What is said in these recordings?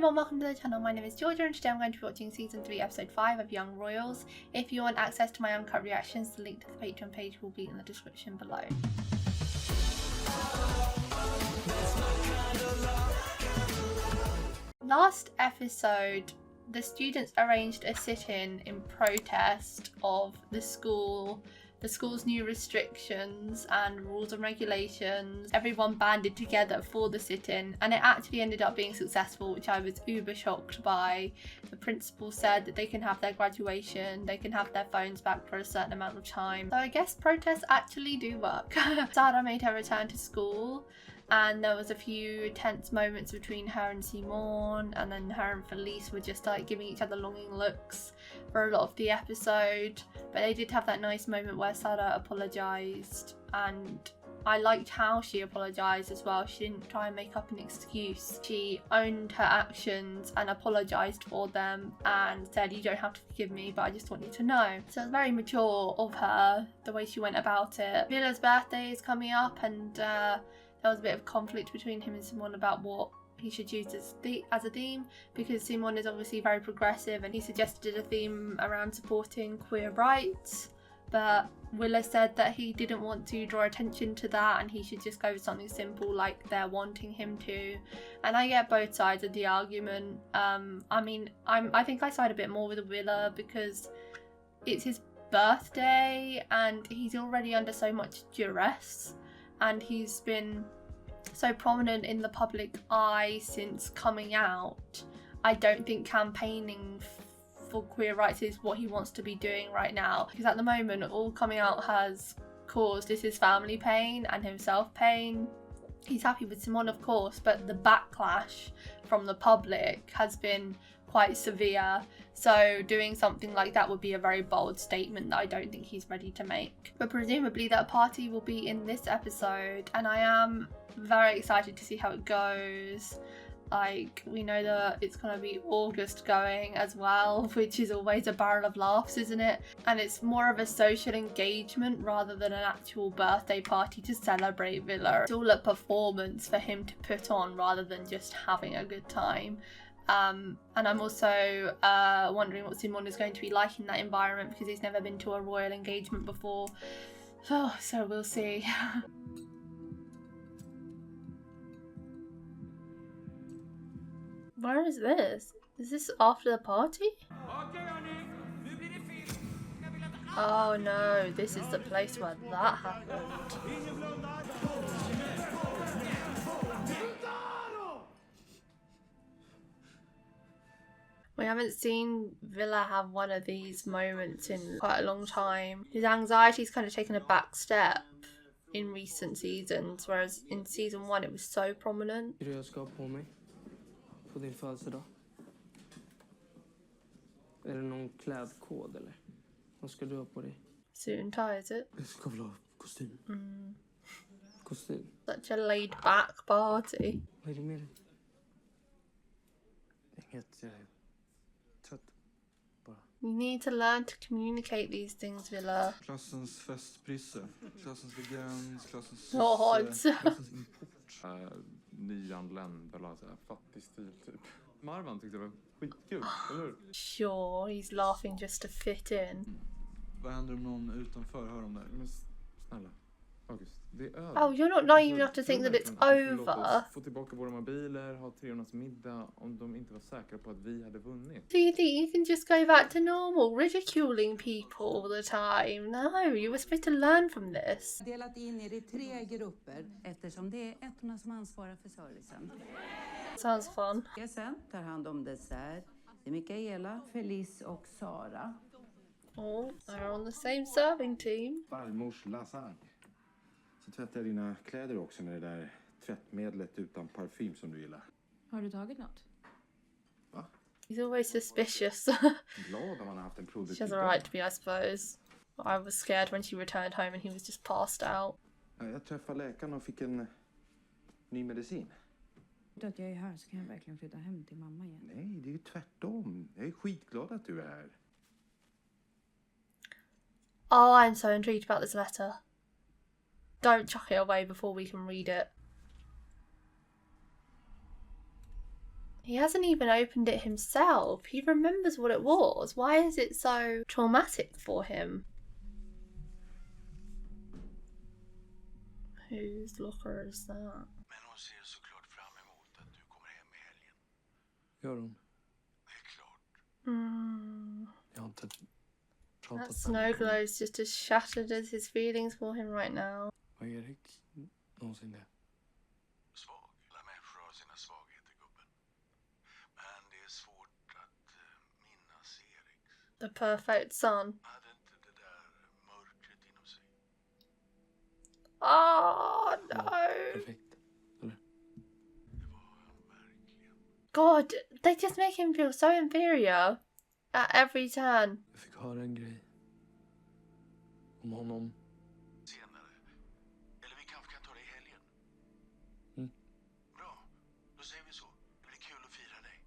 everyone, welcome to the channel. My name is Georgia and today I'm going to be watching season 3 episode 5 of Young Royals. If you want access to my uncut reactions, the link to the Patreon page will be in the description below. Last episode, the students arranged a sit-in in protest of the school's new restrictions and rules and regulations. Everyone banded together for the sit-in and it actually ended up being successful, which I was uber shocked by. The principal said that they can have their graduation, they can have their phones back for a certain amount of time. So I guess protests actually do work. Sara made her return to school and there was a few tense moments between her and Simon, and then her and Felice were just like giving each other longing looks for a lot of the episode. But they did have that nice moment where Sara apologised, and I liked how she apologised as well. She didn't try and make up an excuse. She owned her actions and apologised for them and said, you don't have to forgive me, but I just want you to know. So it's very mature of her, the way she went about it. Villa's birthday is coming up and there was a bit of conflict between him and Simon about what he should use as a theme, because Simon is obviously very progressive and he suggested a theme around supporting queer rights, but Willa said that he didn't want to draw attention to that and he should just go with something simple like they're wanting him to. And I get both sides of the argument. I mean, I think I side a bit more with Willa because it's his birthday and he's already under so much duress. And he's been so prominent in the public eye since coming out. I don't think campaigning for queer rights is what he wants to be doing right now. Because at the moment, all coming out has caused is his family pain and himself pain. He's happy with Simon, of course, but the backlash from the public has been quite severe. So doing something like that would be a very bold statement that I don't think he's ready to make. But presumably that party will be in this episode and I am very excited to see how it goes. Like, we know that it's going to be August going as well, which is always a barrel of laughs, isn't it? And it's more of a social engagement rather than an actual birthday party to celebrate Villa. It's all a performance for him to put on rather than just having a good time. And I'm also wondering what Simon is going to be like in that environment because he's never been to a royal engagement before. Oh, so we'll see. Where is this? Is this after the party? Oh no, this is the place where that happened. We haven't seen Villa have one of these moments in quite a long time. His anxiety's kind of taken a back step in recent seasons, whereas in season 1 it was so prominent. Jag ska ha på mig på din födelsedag. Är det någon klädkod eller? Vad ska du ha på dig? Suit and tie, is it? Jag ska väl ha kostym. Kostym. Such a laid back party. Vad är det med dig? Inget, jag är trött bara. You need to learn to communicate these things, Villa. Klassens festprisse, klassens vegan, klassens klassens import. Nyanländ, eller så här fattig stil typ. Marwan tyckte det var skitkul, eller hur? Sure, he's laughing just to fit in. Vad händer om någon utanför hör om det? Men snälla, August, det är över. Oh, you're not naive enough to think that it's over. Låt oss få tillbaka våra mobiler, ha 300 middag om de inte var säkra på att vi hade vunnit. Do you think you can just go back to normal, ridiculing people all the time? No, you were supposed to learn from this. Delat in er i 3 grupper eftersom det är ettorna som ansvarar för servicen. Sounds fun. Sen tar hand om dessert. Det är Mikaela, Felice och Sara. Oh, they're on the same serving team. Farmors lasagne. Så tvättar jag dina kläder också med det där tvättmedlet utan parfym som du gillar. Har du tagit något? Va? He's always suspicious. Glad om man har haft en produktiv She has a right to be, I suppose. I was scared when she returned home and he was just passed out. Jag träffade läkaren och fick en ny medicin. Att jag är här så kan jag verkligen flytta hem till mamma igen. Nej, det är ju tvärtom. Jag är skitglad att du är här. Oh, I'm so intrigued about this letter. Don't chuck it away before we can read it. He hasn't even opened it himself. He remembers what it was. Why is it so traumatic for him? Whose locker is that? Men hon ser såklart fram emot att du kommer hem i helgen. Gör hon? Det är klart. Jag har inte pratat That snow glow is just as shattered as his feelings for him right now. Var Erik någonsin det? Svag. Alla människor har sina svagheter, gubben. Men det är svårt att minnas Eriks. The perfect son. Hade inte det där mörkret inom sig. Oh no! Perfekt. Eller? Det var han verkligen. God, they just make him feel so inferior at every turn. Jag fick höra en grej. Om honom. Senare. Eller vi kanske kan ta det i helgen. Mm. Bra. Då säger vi så. Det blir kul att fira dig.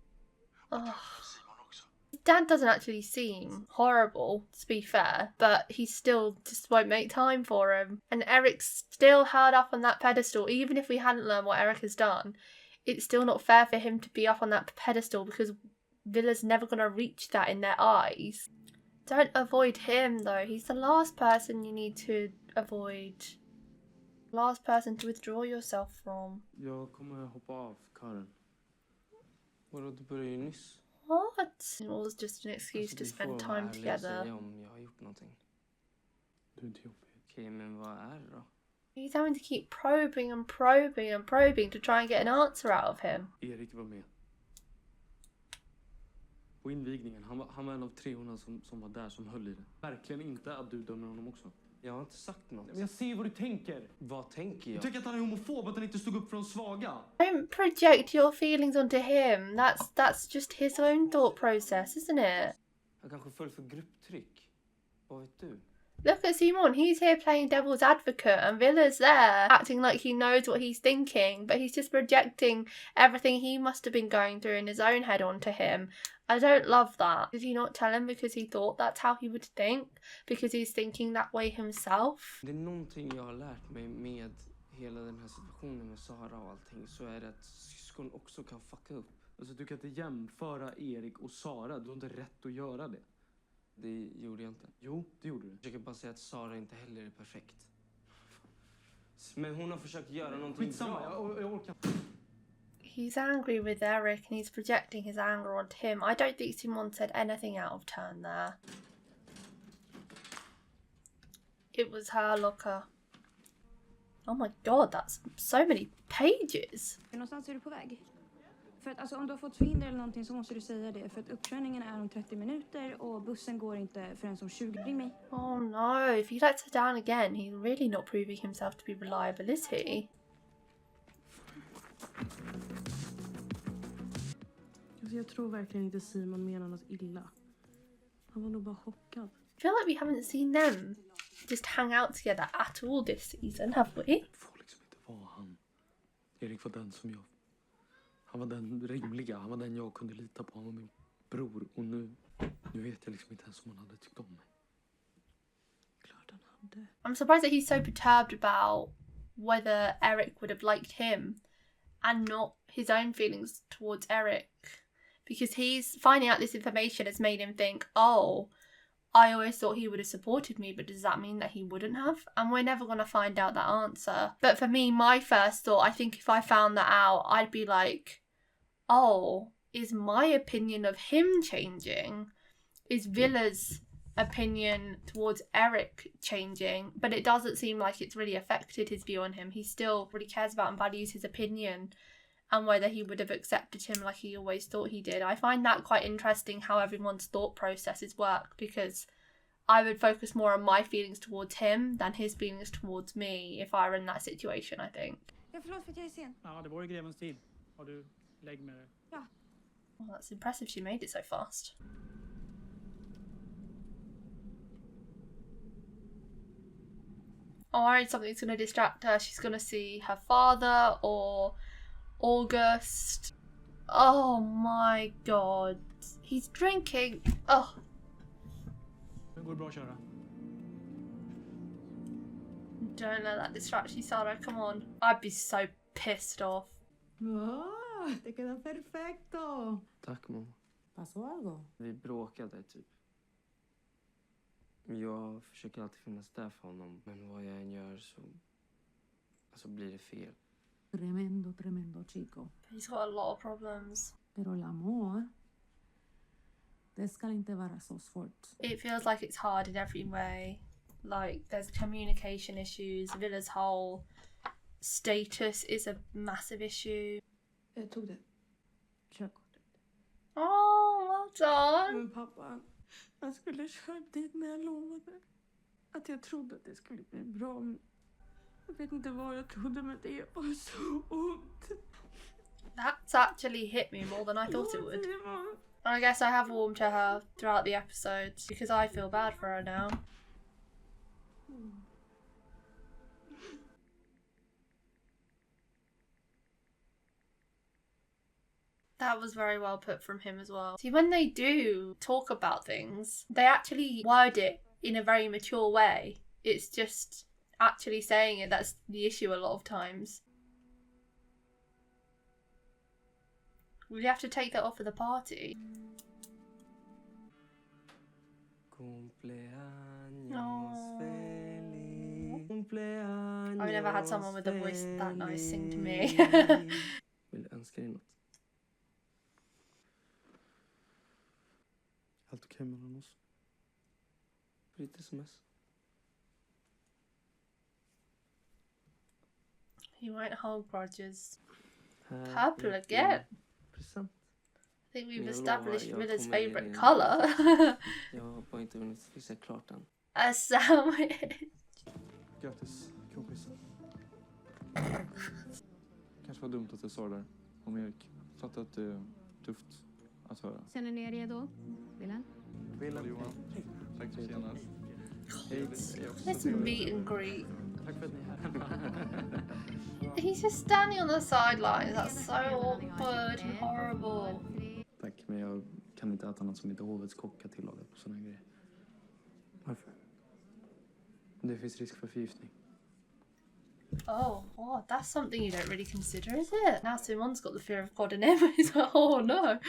Och träffa Simon också. Dad doesn't actually seem horrible, to be fair, but he still just won't make time for him. And Eric's still held up on that pedestal. Even if we hadn't learned what Eric has done, it's still not fair for him to be up on that pedestal because Villa's never going to reach that in their eyes. Don't avoid him, though. He's the last person you need to avoid. Last person to withdraw yourself from. Jag kommer hoppa av, Karen. Vadå, du började ju nyss. What? It was just an excuse to spend time together. Om jag har gjort någonting. Du är inte jobbig. Okej, men vad är det då? He's having to keep probing and probing and probing to try and get an answer out of him. Erik var med. På invigningen. Han var en av treorna som var där som höll i det. Verkligen inte att du dömer honom också. Jag har inte sagt något. Men jag ser vad du tänker. Vad tänker jag? Du tänker att han är homofob, att han inte stod upp för de svaga? Don't project your feelings onto him. That's just his own thought process, isn't it? Jag kanske föll för grupptryck. Vad vet du? Look at Simon, he's here playing devil's advocate and Villa's there acting like he knows what he's thinking, but he's just projecting everything he must have been going through in his own head onto him. I don't love that. Did he not tell him because he thought that's how he would think? Because he's thinking that way himself? Det är någonting jag har lärt mig med hela den här situationen med Sara och allting, så är det att syskon också kan fucka upp. Alltså du kan inte jämföra Erik och Sara, du har inte rätt att göra det. Det gjorde jag inte. Jo, det gjorde du. Jag försöker bara säga att Sara inte heller är perfekt. Men hon har försökt göra någonting Skitsamma, bra. jag orkar. He's angry with Eric and he's projecting his anger onto him. I don't think Simon said anything out of turn there. It was her locker. Oh my god, that's so many pages. Någonstans är du på väg? För att alltså, om du har fått förhinder eller någonting så måste du säga det. För att uppkörningen är om 30 minuter och bussen går inte förrän om 20. Ring mig. Oh no, if he lets her down again, he's really not proving himself to be reliable, is he? Alltså, jag tror verkligen inte Simon menar något illa. Han var nog bara chockad. I feel like we haven't seen them just hang out together at all this season, have we? Det får liksom inte vara han. Erik var den som jag... Han var den rimliga, han var den jag kunde lita på. Han var min bror och nu vet jag liksom inte ens om han hade tyckt om mig. Klart han hade. I'm surprised that he's so perturbed about whether Eric would have liked him and not his own feelings towards Eric. Because he's finding out this information has made him think, oh, I always thought he would have supported me, but does that mean that he wouldn't have? And we're never going to find out that answer. But for me, my first thought, I think if I found that out, I'd be like, oh, is my opinion of him changing? Is Villa's opinion towards Eric changing? But it doesn't seem like it's really affected his view on him. He still really cares about and values his opinion and whether he would have accepted him like he always thought he did. I find that quite interesting how everyone's thought processes work, because I would focus more on my feelings towards him than his feelings towards me if I were in that situation, I think. Ja, förlåt för att jag är sen. Ja, det var i grevens tid. Har du lägg med det? Ja. Well, that's impressive she made it so fast. Oh, worried something's going to distract her. She's going to see her father or August. Oh my god. He's drinking. Oh. Det går bra att köra. Don't let that distract you, Sara. Come on. I'd be so pissed off. Te queda perfecto. Tack mamma. ¿Pasó algo? Vi bråkade typ. Jag försöker alltid finnas där för honom. Men vad jag än gör så blir det fel. Tremendo chico. He's got a lot of problems. Pero el amor, det ska inte vara så svårt. It feels like it's hard in every way. Like there's communication issues. Villa's whole status is a massive issue. Jag tog det. Körkortet. Oh, well done. Men pappa, jag skulle köra dit när jag lovade. Att jag trodde att det skulle bli bra. Jag vet inte vad jag trodde, men det var så ont. That's actually hit me more than I thought it would. I guess I have warmed to her throughout the episodes because I feel bad for her now. That was very well put from him as well. See, when they do talk about things, they actually word it in a very mature way. It's just actually saying it that's the issue a lot of times. Will you have to take that off of the party? Cumpleaños feliz. Cumpleaños I've never had someone with a voice that nice sing to me. Vill önska dig något? Allt okej mellan oss? På ditt sms? He won't hold grudges. Purple again. Present. I think we've Jag established lovar, jag Villa's kommer ge favourite dig en- colour. Jag har bara inte hunnit fixa klart än. A sandwich. Grattis, kompisen. Kanske var dumt att jag sa det där om Erik. Fattar att det är tufft att höra. Känner ni er redo? Wilhelm? Wilhelm, Johan. Tack för senast. Let's meet and greet. Tack för att ni är här. He's just standing on the sidelines. That's so awkward and horrible. Tack, men jag kan inte äta något som inte hovets kock har tillagat på såna grejer. Varför? Det finns risk för förgiftning. Oh, that's something you don't really consider, is it? Now Simon's got the fear of God in him. He's like, oh no.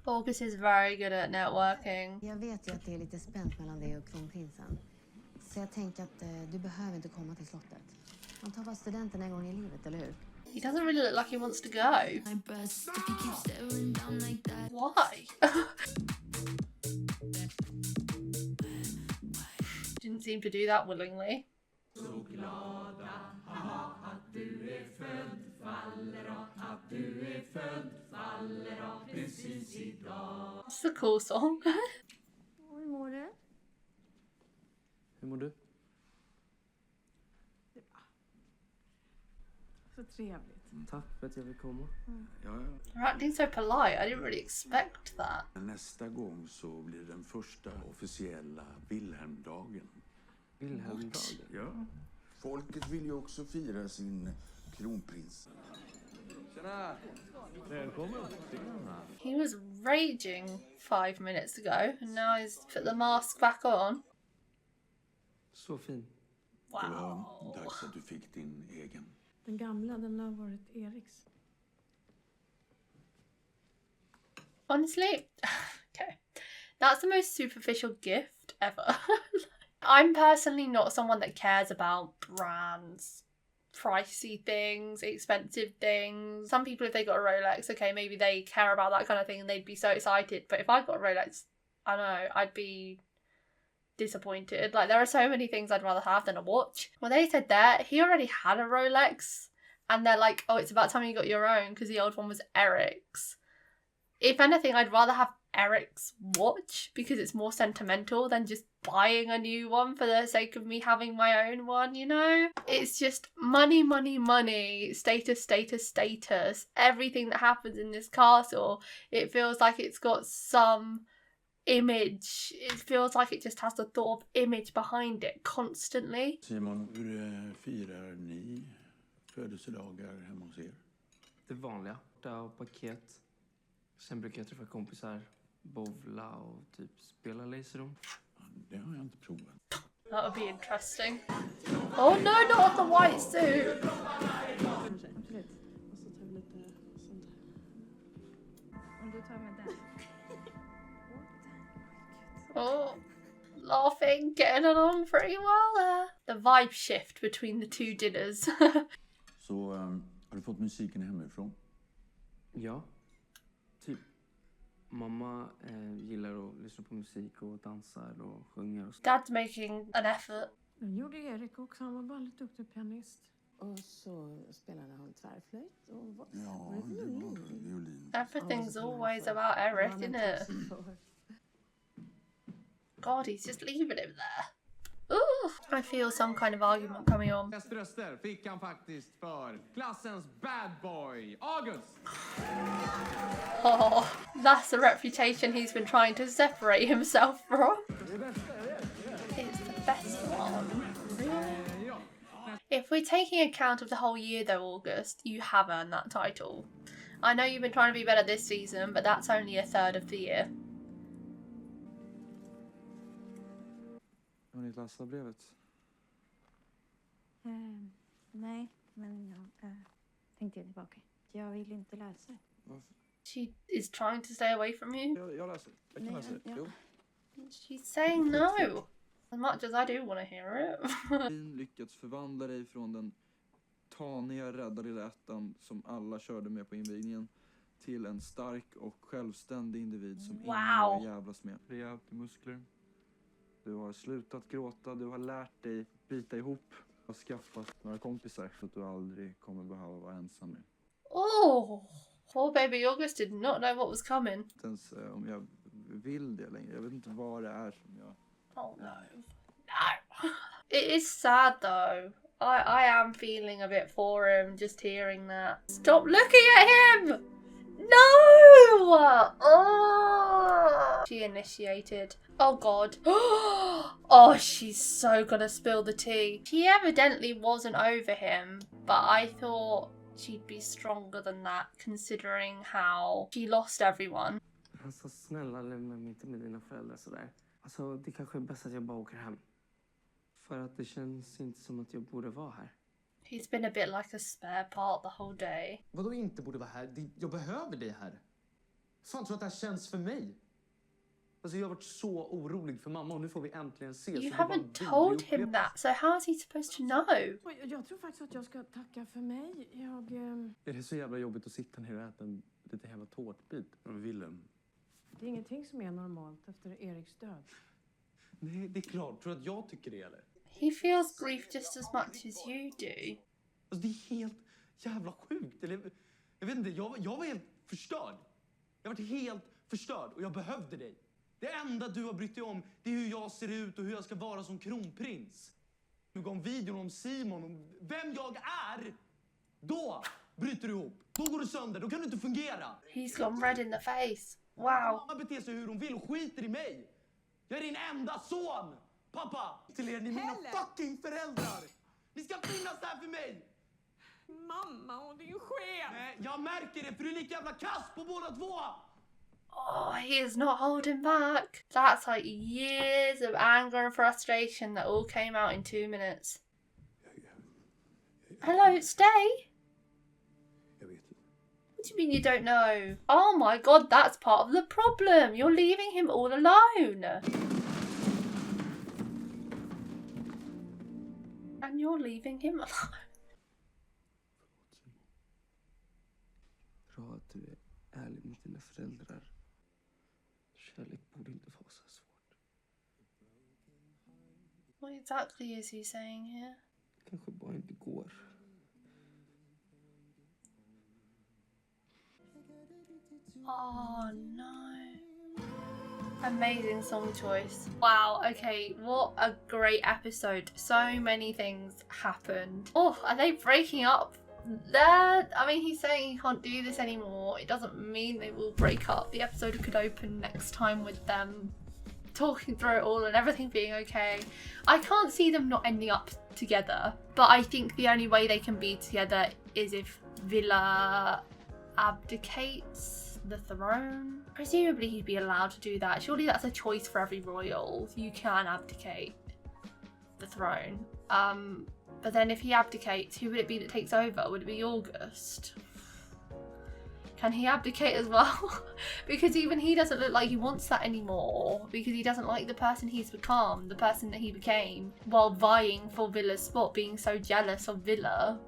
August is very good at networking. Jag vet ju att det är lite spänt mellan dig och kronprinsen. Så jag tänkte att du behöver inte komma till slottet. Man tar bara studenten en gång i livet, eller hur? He doesn't really look like he wants to go. Why? Didn't seem to do that willingly. It's a cool song. Hur mår du? Hur mår du? Så trevligt. Tack för att jag vill komma. They're acting so polite. I didn't really expect that. Nästa gång så blir den första officiella Wilhelmdagen. Wilhelmdagen? Ja. Folket vill ju också fira sin kronprins. Tjena! Välkommen. He was raging 5 minutes ago, and now he's put the mask back on. Så fin. Det var dags att du fick din egen. Den gamla, den har varit Eriks. Honestly, okay. That's the most superficial gift ever. I'm personally not someone that cares about brands, pricey things, expensive things. Some people, if they got a Rolex, okay, maybe they care about that kind of thing and they'd be so excited. But if I got a Rolex, I don't know, I'd be disappointed. Like, there are so many things I'd rather have than a watch. Well, they said that he already had a Rolex and they're like, oh, it's about time you got your own because the old one was Eric's. If anything, I'd rather have Eric's watch because it's more sentimental than just buying a new one for the sake of me having my own one, you know? It's just money, money, money, status, status, status. Everything that happens in this castle, it feels like it's got some image. It feels like it just has the thought of image behind it constantly. Simon, hur firar ni födelsedagar hemma hos er? Det vanliga. Där paket. Sen brukar jag träffa kompisar, bowla och typ spela laserrum. Det har jag inte provat. That would be interesting. Oh no, not the white suit! Absolut. tar med den. Oh, laughing, getting along pretty well there. The vibe shift between the two dinners. Så har du fått musiken hemifrån? Ja, typ. Mamma gillar att lyssna på musik och dansar och sjunger och så. Dad's making an effort. Det gjorde Erik också, han var väldigt duktig pianist. Och så spelade han tvärflöjt och vad? Ja, det var violin. Everything's always about Eric, isn't it? God, he's just leaving him there. Ooh, I feel some kind of argument coming on. Flest röster fick han faktiskt för klassens bad boy, August. Oh, that's the reputation he's been trying to separate himself from. It's the best one. If we're taking account of the whole year though, August, you have earned that title. I know you've been trying to be better this season, but that's only a third of the year. Har ni läst brevet? Nej, men jag tänkte ge tillbaka. Jag vill inte läsa det. Varför? She is trying to stay away from you. Jag läser. Jag kan läsa. Ja. Jo. She's saying no. As much as I do want to hear it. Lyckats förvandla dig från den taniga, rädda lilla ettan som alla körde med på invigningen till en stark och självständig individ som ingen har jävlas med. Rejält muskler. Du har slutat gråta, du har lärt dig bita ihop och skaffat några kompisar så att du aldrig kommer behöva vara ensam med. Oh, poor baby August did not know what was coming. Inte ens om jag vill det längre. Jag vet inte vad det är som jag... Oh no. No. It is sad though. I am feeling a bit for him just hearing that. Stop looking at him! No! Oh! She initiated. Oh god. Oh, she's so gonna spill the tea. She evidently wasn't over him, but I thought she'd be stronger than that considering how she lost everyone. Alltså snälla lämna mig inte med dina föräldrar sådär. Alltså det kanske är bäst att jag bara åker hem. För att det känns inte som att jag borde vara här. He's been a bit like a spare part the whole day. Vadå inte borde vara här? Jag behöver dig här. Fan tror att det här känns för mig. Alltså jag har varit så orolig för mamma och nu får vi äntligen ses. You haven't told him that, so how is he supposed to know? Jag tror faktiskt att jag ska tacka för mig. Är det så jävla jobbigt att sitta ner och äta en lite jävla tårtbit? Wilhelm. Det är ingenting som är normalt efter Eriks död. Nej, det är klart. Tror du att jag tycker det eller? He feels grief just as much as you do. Alltså det är helt jävla sjukt. Eller, jag vet inte, jag var helt förstörd. Jag var helt förstörd och jag behövde dig. Det enda du har brytt dig om, det är hur jag ser ut och hur jag ska vara som kronprins. Du gav videon om Simon, om vem jag är. Då bryter du ihop. Då går du sönder, då kan du inte fungera. He's gone red in the face. Wow. Mamma beter sig hur hon vill och skiter i mig. Jag är din enda son. Pappa, till er, ni är mina fucking föräldrar. Ni ska finnas där för mig. Mamma och din chef. Nej, jag märker det för du är lika jävla kass på båda två. Oh, he is not holding back. That's like years of anger and frustration that all came out in 2 minutes. Hello, stay. Jag vet inte. What do you mean you don't know? Oh my god, that's part of the problem. You're leaving him all alone. And you're leaving him alone. Bra att du är ärlig mot dina föräldrar. Kärlek borde inte vara så svårt. What exactly is he saying here? Kanske bara inte går. Oh no. Amazing song choice. Wow, okay, what a great episode. So many things happened. Oh, are they breaking up? I mean, he's saying he can't do this anymore. It doesn't mean they will break up. The episode could open next time with them talking through it all and everything being okay. I can't see them not ending up together, but I think the only way they can be together is if Villa abdicates the throne. Presumably he'd be allowed to do that. Surely that's a choice for every royal. You can abdicate the throne. But then if he abdicates, who would it be that takes over? Would it be August? Can he abdicate as well? Because even he doesn't look like he wants that anymore, because he doesn't like the person he's become, the person that he became, while vying for Villa's spot, being so jealous of Villa.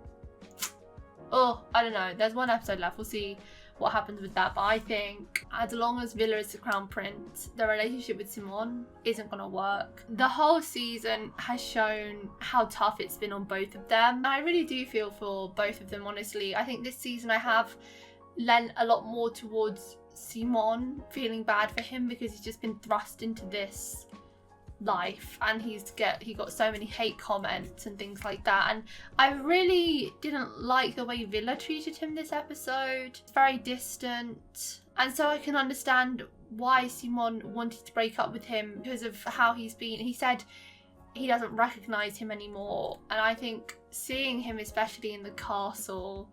Oh, I don't know. There's one episode left. We'll see what happens with that. But I think as long as Villa is the crown prince, the relationship with Simon isn't going to work. The whole season has shown how tough it's been on both of them. I really do feel for both of them, honestly. I think this season I have lent a lot more towards Simon, feeling bad for him because he's just been thrust into this life and he got so many hate comments and things like that, and I really didn't like the way Villa treated him this episode. It's very distant, and so I can understand why Simon wanted to break up with him because of how he's been. He said he doesn't recognize him anymore, and I think seeing him, especially in the castle,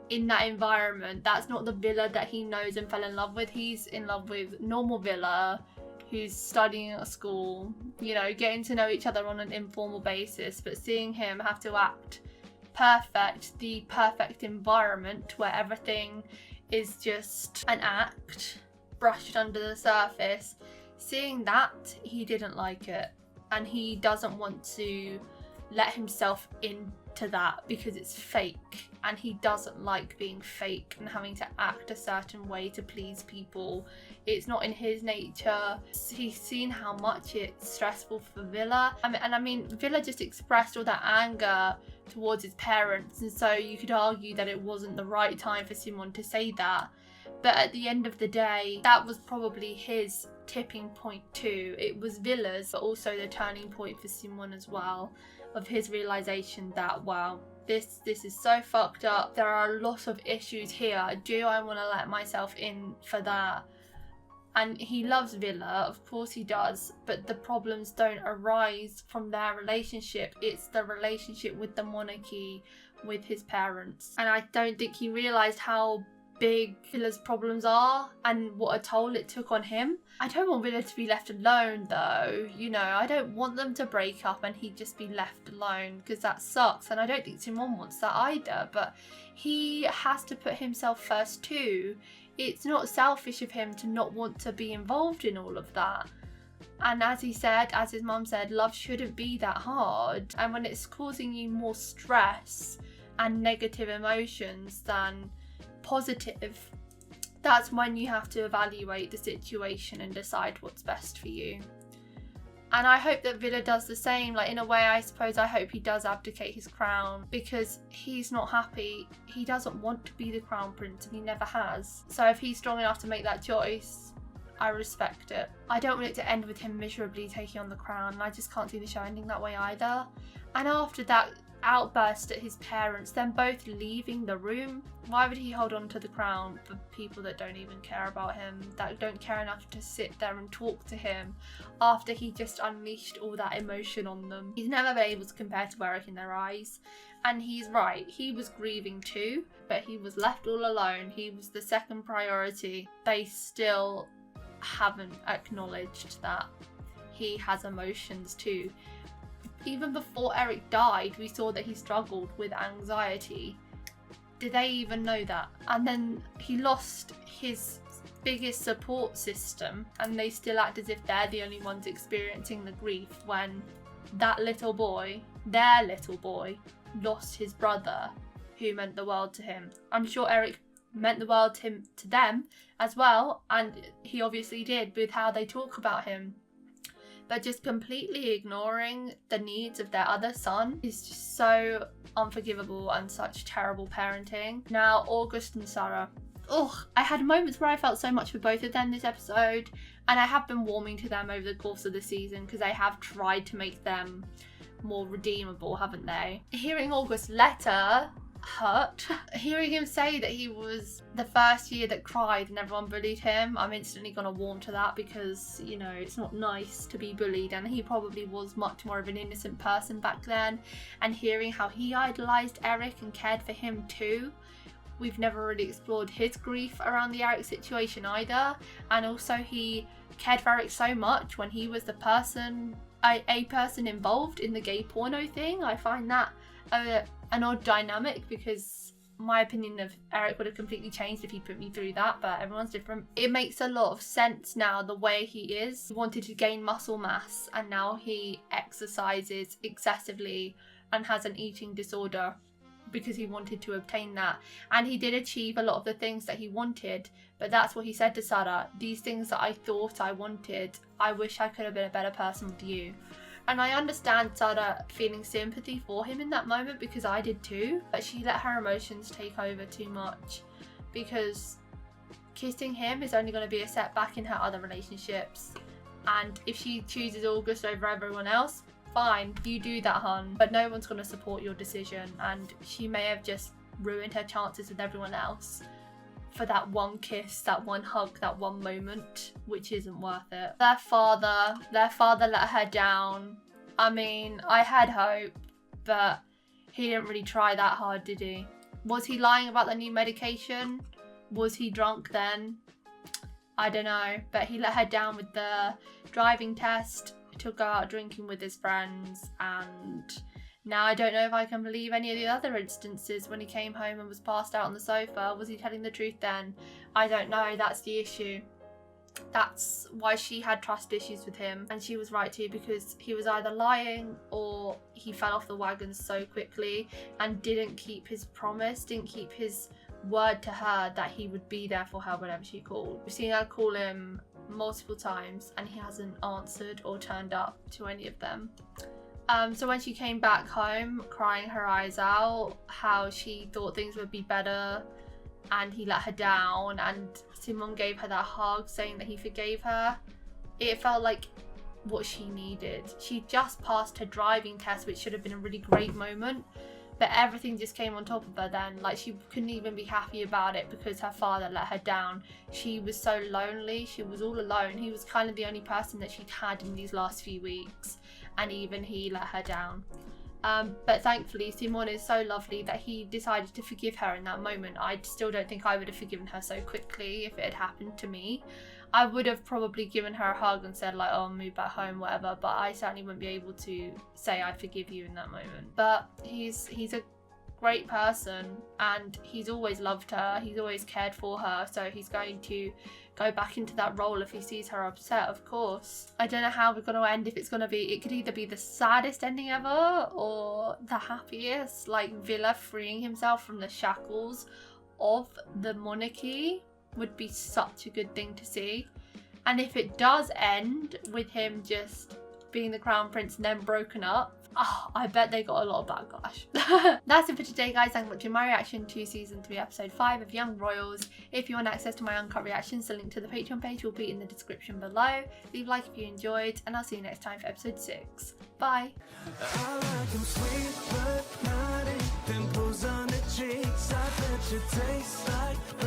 in that environment, that's not the Villa that he knows and fell in love with. He's in love with normal Villa, who's studying at school, you know, getting to know each other on an informal basis, but seeing him have to act perfect, the perfect environment where everything is just an act brushed under the surface, seeing that, he didn't like it, and he doesn't want to let himself into that because it's fake, and he doesn't like being fake and having to act a certain way to please people. It's not in his nature. He's seen how much it's stressful for Villa. I mean, Villa just expressed all that anger towards his parents, and so you could argue that it wasn't the right time for Simon to say that. But at the end of the day, that was probably his tipping point too. It was Villa's, but also the turning point for Simon as well, of his realization that, wow, this is so fucked up. There are a lot of issues here. Do I want to let myself in for that? And he loves Villa, of course he does, but the problems don't arise from their relationship. It's the relationship with the monarchy, with his parents. And I don't think he realised how big Villa's problems are and what a toll it took on him. I don't want Villa to be left alone though, you know, I don't want them to break up and he'd just be left alone, because that sucks, and I don't think Simon wants that either, but he has to put himself first too. It's not selfish of him to not want to be involved in all of that. And as he said, as his mum said, love shouldn't be that hard. And when it's causing you more stress and negative emotions than positive, that's when you have to evaluate the situation and decide what's best for you. And I hope that Villa does the same. Like, in a way, I suppose I hope he does abdicate his crown, because he's not happy. He doesn't want to be the crown prince, and he never has. So if he's strong enough to make that choice, I respect it. I don't want it to end with him miserably taking on the crown, and I just can't see the show ending that way either. And after that outburst at his parents, then both leaving the room, why would he hold on to the crown for people that don't even care about him, that don't care enough to sit there and talk to him after he just unleashed all that emotion on them? He's never been able to compare to Eric in their eyes, and he's right, he was grieving too, but he was left all alone. He was the second priority. They still haven't acknowledged that he has emotions too. Even before Eric died, we saw that he struggled with anxiety. Did they even know that? And then he lost his biggest support system, and they still act as if they're the only ones experiencing the grief, when that little boy, their little boy, lost his brother, who meant the world to him. I'm sure Eric meant the world to them as well, and he obviously did with how they talk about him. But just completely ignoring the needs of their other son is just so unforgivable and such terrible parenting. Now, August and Sara. Ugh, I had moments where I felt so much for both of them this episode, and I have been warming to them over the course of the season because they have tried to make them more redeemable, haven't they? Hearing August's letter hurt. Hearing him say that he was the first year that cried and everyone bullied him, I'm instantly gonna warm to that, because, you know, it's not nice to be bullied, and he probably was much more of an innocent person back then. And hearing how he idolised Eric and cared for him too. We've never really explored his grief around the Eric situation either, and also he cared for Eric so much when he was the person, a person involved in the gay porno thing. I find that an odd dynamic, because my opinion of Eric would have completely changed if he put me through that, but everyone's different. It makes a lot of sense now the way he is. He wanted to gain muscle mass and now he exercises excessively and has an eating disorder because he wanted to obtain that. And he did achieve a lot of the things that he wanted, but that's what he said to Sara. These things that I thought I wanted, I wish I could have been a better person with you. And I understand Sara feeling sympathy for him in that moment because I did too, but she let her emotions take over too much because kissing him is only going to be a setback in her other relationships. And if she chooses August over everyone else, fine, you do that, hun, but no one's going to support your decision, and she may have just ruined her chances with everyone else for that one kiss, that one hug, that one moment, which isn't worth it. Their father let her down. I mean, I had hope, but he didn't really try that hard, did he? Was he lying about the new medication? Was he drunk then? I don't know, but he let her down with the driving test, took her out drinking with his friends, and now I don't know if I can believe any of the other instances when he came home and was passed out on the sofa. Was he telling the truth then? I don't know, that's the issue. That's why she had trust issues with him, and she was right too, because he was either lying or he fell off the wagon so quickly and didn't keep his promise, didn't keep his word to her that he would be there for her whenever she called. We've seen her call him multiple times and he hasn't answered or turned up to any of them. So when she came back home crying her eyes out, how she thought things would be better and he let her down, and Simon gave her that hug saying that he forgave her, it felt like what she needed. She just passed her driving test, which should have been a really great moment, but everything just came on top of her then. Like, she couldn't even be happy about it because her father let her down. She was so lonely, she was all alone. He was kind of the only person that she'd had in these last few weeks, and even he let her down. But thankfully Simon is so lovely that he decided to forgive her in that moment. I still don't think I would have forgiven her so quickly if it had happened to me. I would have probably given her a hug and said like, oh, move back home, whatever, but I certainly wouldn't be able to say I forgive you in that moment. But he's a great person and he's always loved her, he's always cared for her, so he's going to go back into that role if he sees her upset, of course. I don't know how we're going to end, if it's going to be, it could either be the saddest ending ever or the happiest, like Villa freeing himself from the shackles of the monarchy would be such a good thing to see. And if it does end with him just being the crown prince and then broken up, oh, I bet they got a lot of backlash. That's it for today, guys. Thanks for watching my reaction to season 3 episode 5 of Young Royals. If you want access to my uncut reactions, the link to the Patreon page will be in the description below. Leave a like if you enjoyed, and I'll see you next time for episode 6. Bye. I like 'em sweet but naughty, pimples on the cheeks. I bet you taste like